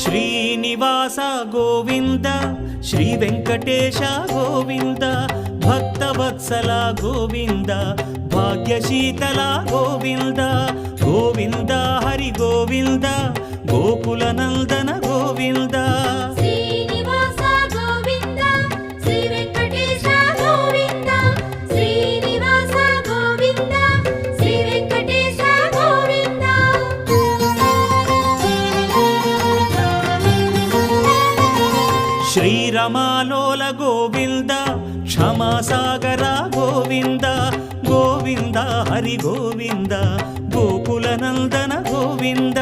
Srinivasa Govinda Shri Venkatesha Govinda Bhaktavatsala Govinda భాగ్యశీతల Govinda Govinda Hari Govinda Gokula Nandana Govinda Srinivasa Govinda Shri Venkatesha Govinda Srinivasa Govinda Shri Venkatesha Govinda శ్రీరమాలోల Govinda క్షమాసాగర Govinda Govinda Hari Govinda Gokula Nandana Govinda